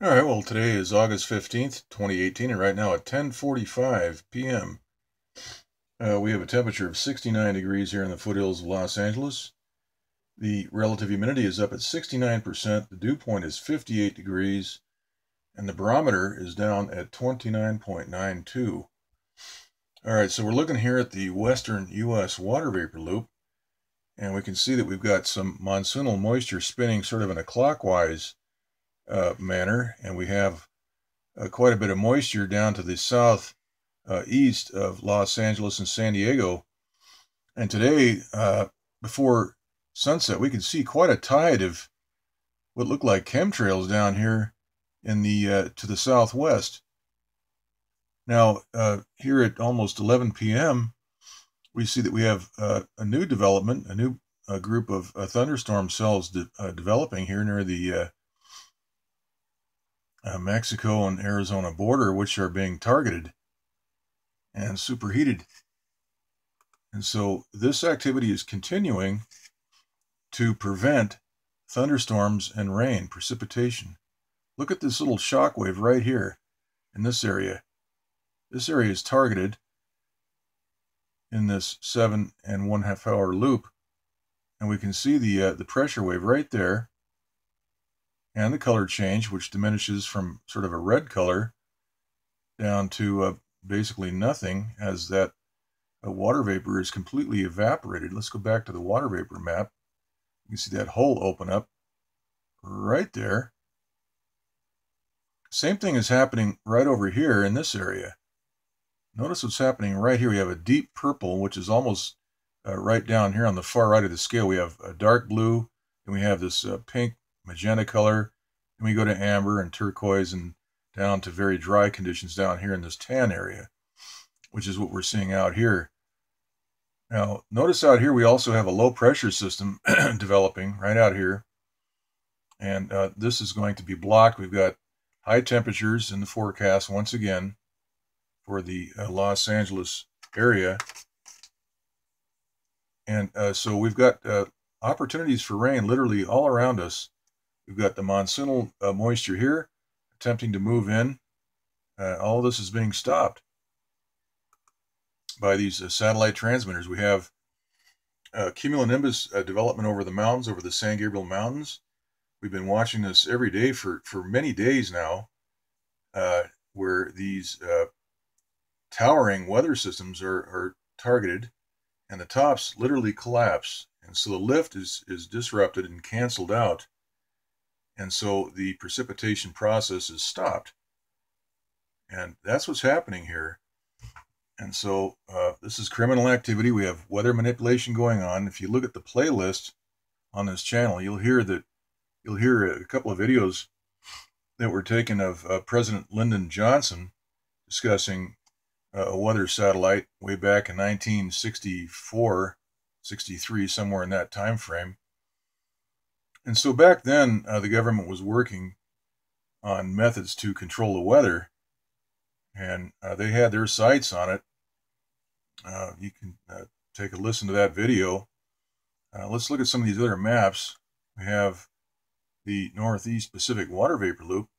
All right, well, today is August 15th, 2018, and right now at 10:45 p.m., we have a temperature of 69 degrees here in the foothills of Los Angeles. The relative humidity is up at 69%, the dew point is 58 degrees, and the barometer is down at 29.92. All right, so we're looking here at the western U.S. water vapor loop, and we can see that we've got some monsoonal moisture spinning sort of in a clockwise manner, and we have quite a bit of moisture down to the south east of Los Angeles and San Diego. And today, before sunset, we could see quite a tide of what looked like chemtrails down here in the to the southwest. Now, here at almost 11 p.m., we see that we have a new development, a new group of thunderstorm cells developing here near the Mexico and Arizona border, which are being targeted and superheated. And so this activity is continuing to prevent thunderstorms and rain, precipitation. Look at this little shock wave right here in this area. This area is targeted in this 7.5 hour loop. And we can see the pressure wave right there and the color change, which diminishes from sort of a red color down to basically nothing as that water vapor is completely evaporated. Let's go back to the water vapor map. You can see that hole open up right there. Same thing is happening right over here in this area. Notice what's happening right here. We have a deep purple, which is almost right down here on the far right of the scale. We have a dark blue, and we have this pink magenta color, and we go to amber and turquoise and down to very dry conditions down here in this tan area, which is what we're seeing out here. Now, notice out here we also have a low pressure system developing right out here, and this is going to be blocked. We've got high temperatures in the forecast once again for the Los Angeles area, and so we've got opportunities for rain literally all around us. We've got the monsoonal moisture here attempting to move in. All of this is being stopped by these satellite transmitters. We have Cumulonimbus development over the mountains, over the San Gabriel Mountains. We've been watching this every day for many days now, where these towering weather systems are targeted, and the tops literally collapse. And so the lift is disrupted and canceled out. And so the precipitation process is stopped. And that's what's happening here. And so this is criminal activity. We have weather manipulation going on. If you look at the playlist on this channel, you'll hear a couple of videos that were taken of President Lyndon Johnson discussing a weather satellite way back in 1964, 63, somewhere in that time frame. And so back then, the government was working on methods to control the weather, and they had their sights on it. You can take a listen to that video. Let's look at some of these other maps. We have the Northeast Pacific Water Vapor Loop.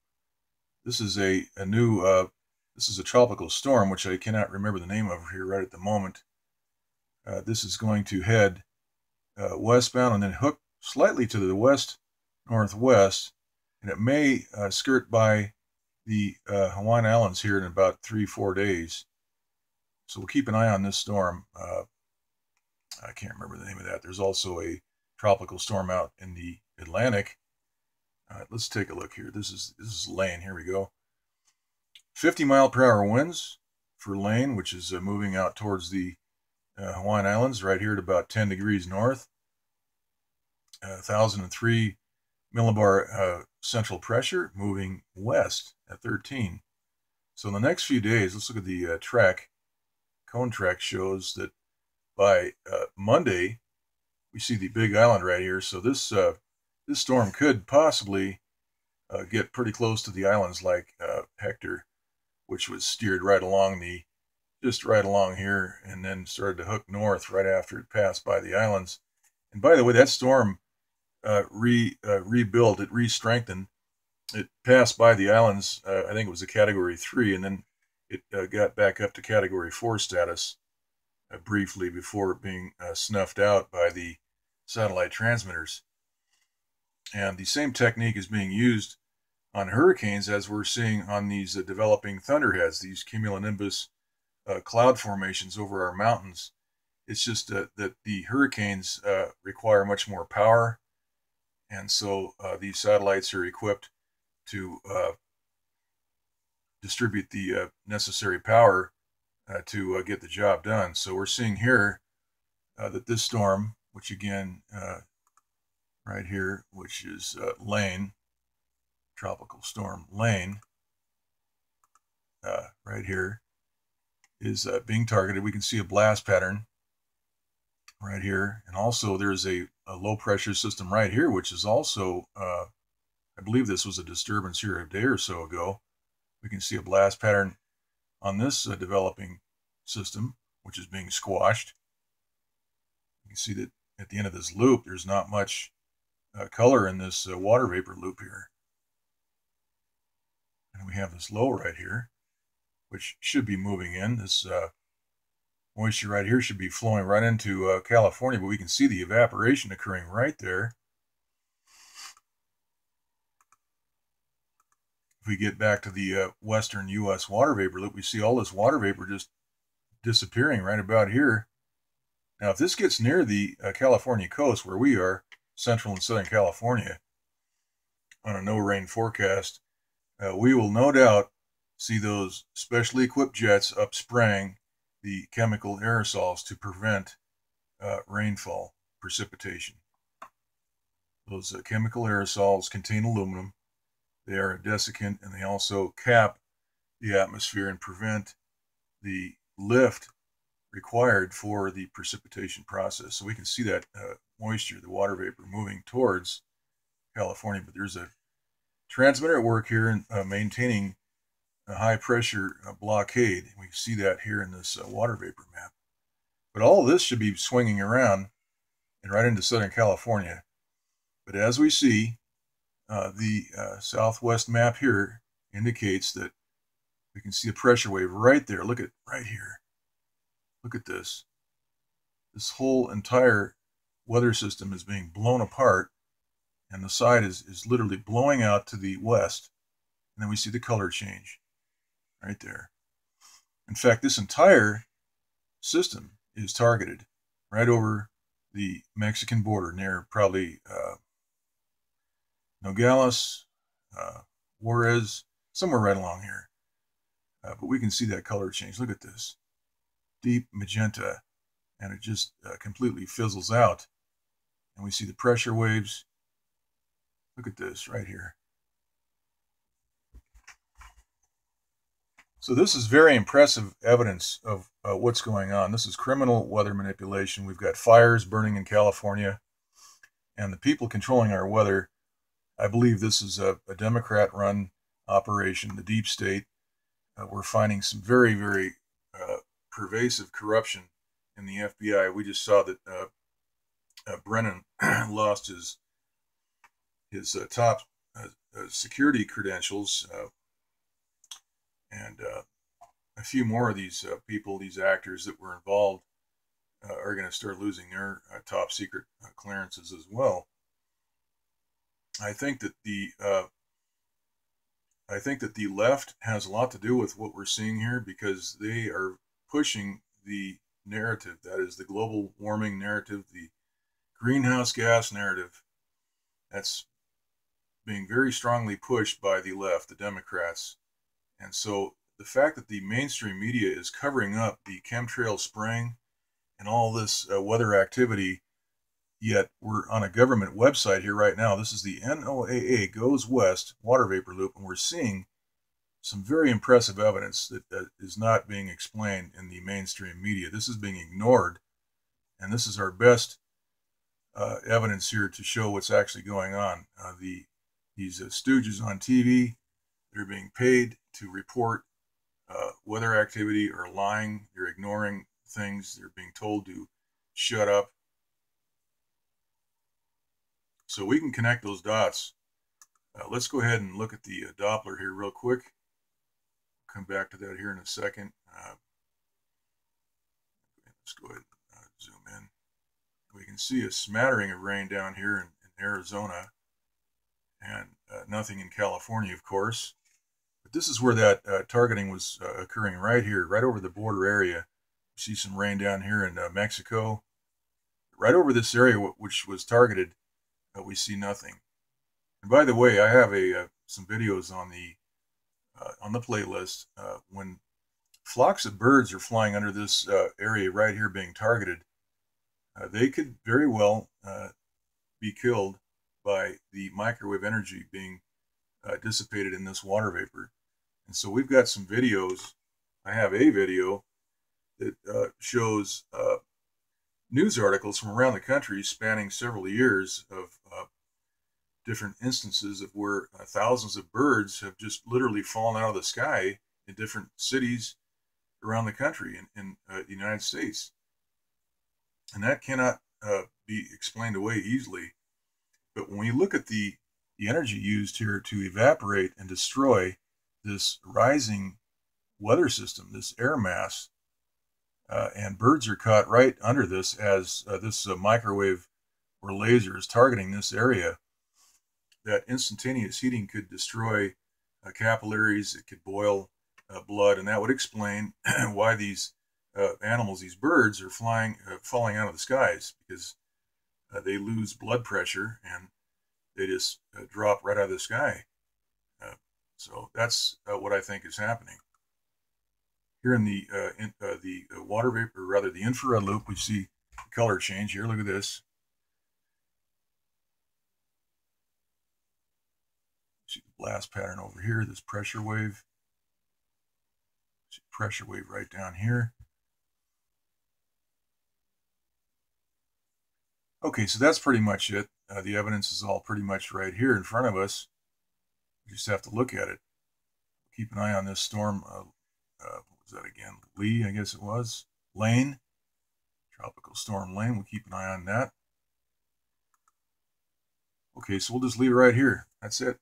This is a new, this is a tropical storm, which I cannot remember the name of here right at the moment. This is going to head westbound and then hook slightly to the west-northwest, and it may skirt by the Hawaiian Islands here in about 3-4 days. So we'll keep an eye on this storm. I can't remember the name of that. There's also a tropical storm out in the Atlantic. Let's take a look here. This is Lane. Here we go. 50-mile-per-hour winds for Lane, which is moving out towards the Hawaiian Islands, right here at about 10 degrees north. 1,003 millibar central pressure, moving west at 13. So in the next few days, let's look at the cone track shows that by Monday, we see the Big Island right here. So this storm could possibly get pretty close to the islands like Hector, which was steered right along just right along here, and then started to hook north right after it passed by the islands. And by the way, that storm rebuilt, it re-strengthened it passed by the islands. I think it was a Category 3, and then it got back up to Category 4 status briefly before being snuffed out by the satellite transmitters. And the same technique is being used on hurricanes as we're seeing on these developing thunderheads, these cumulonimbus cloud formations over our mountains. It's just that the hurricanes require much more power, and so these satellites are equipped to distribute the necessary power to get the job done. So we're seeing here that this storm, which again, right here, which is Lane, Tropical Storm Lane, right here, is being targeted. We can see a blast pattern right here. And also there's a low pressure system right here, which is also, I believe this was a disturbance here a day or so ago. We can see a blast pattern on this developing system, which is being squashed. You can see that at the end of this loop, there's not much color in this water vapor loop here. And we have this low right here, which should be moving in. This moisture right here should be flowing right into California, but we can see the evaporation occurring right there. If we get back to the western U.S. water vapor loop, we see all this water vapor just disappearing right about here. Now, if this gets near the California coast, where we are, central and southern California, on a no-rain forecast, we will no doubt see those specially equipped jets up spraying the chemical aerosols to prevent rainfall, precipitation. Those chemical aerosols contain aluminum. They are a desiccant, and they also cap the atmosphere and prevent the lift required for the precipitation process. So we can see that moisture, the water vapor, moving towards California. But there's a transmitter at work here and maintaining a high pressure blockade. We see that here in this water vapor map. But all of this should be swinging around and right into Southern California. But as we see, the southwest map here indicates that we can see a pressure wave right there. Look at right here. Look at this. This whole entire weather system is being blown apart, and the side is literally blowing out to the west. And then we see the color change right there. In fact, this entire system is targeted right over the Mexican border near probably Nogales, Juarez, somewhere right along here. But we can see that color change. Look at this. Deep magenta, and it just completely fizzles out. And we see the pressure waves. Look at this right here. So this is very impressive evidence of what's going on. This is criminal weather manipulation. We've got fires burning in California, and the people controlling our weather, I believe this is a Democrat-run operation, the deep state. We're finding some very, very pervasive corruption in the FBI. We just saw that Brennan lost his top security credentials, and a few more of these people, these actors that were involved, are going to start losing their top secret clearances as well. I think that the left has a lot to do with what we're seeing here, because they are pushing the narrative, that is the global warming narrative, the greenhouse gas narrative. That's being very strongly pushed by the left, the Democrats. And so the fact that the mainstream media is covering up the chemtrail spraying and all this weather activity, yet we're on a government website here right now. This is the NOAA Goes West water vapor loop, and we're seeing some very impressive evidence that is not being explained in the mainstream media. This is being ignored, and this is our best evidence here to show what's actually going on. These stooges on TV, they're being paid to report weather activity, are lying. They're ignoring things. They're being told to shut up. So we can connect those dots Let's go ahead and look at the Doppler here real quick. Come back to that here in a second. Let's go ahead and zoom in. We can see a smattering of rain down here in Arizona, and nothing in California, of course. But this is where that targeting was occurring right here, right over the border area. You see some rain down here in Mexico. Right over this area, which was targeted, we see nothing. And by the way, I have some videos on the playlist. When flocks of birds are flying under this area right here being targeted, they could very well be killed by the microwave energy being dissipated in this water vapor. And so we've got some videos. I have a video that shows news articles from around the country spanning several years of different instances of where thousands of birds have just literally fallen out of the sky in different cities around the country in the United States. And that cannot be explained away easily. But when we look at the energy used here to evaporate and destroy this rising weather system, this air mass, and birds are caught right under this as this microwave or laser is targeting this area, that instantaneous heating could destroy capillaries, it could boil blood, and that would explain why these animals, these birds, are falling out of the skies, because they lose blood pressure and they just drop right out of the sky. So that's what I think is happening. Here in the water vapor, or rather the infrared loop, we see color change here. Look at this. See the blast pattern over here, this pressure wave. See pressure wave right down here. Okay, so that's pretty much it. The evidence is all pretty much right here in front of us. We just have to look at it. Keep an eye on this storm. What was that again? Lee, I guess it was. Lane. Tropical Storm Lane. We'll keep an eye on that. Okay, so we'll just leave it right here. That's it.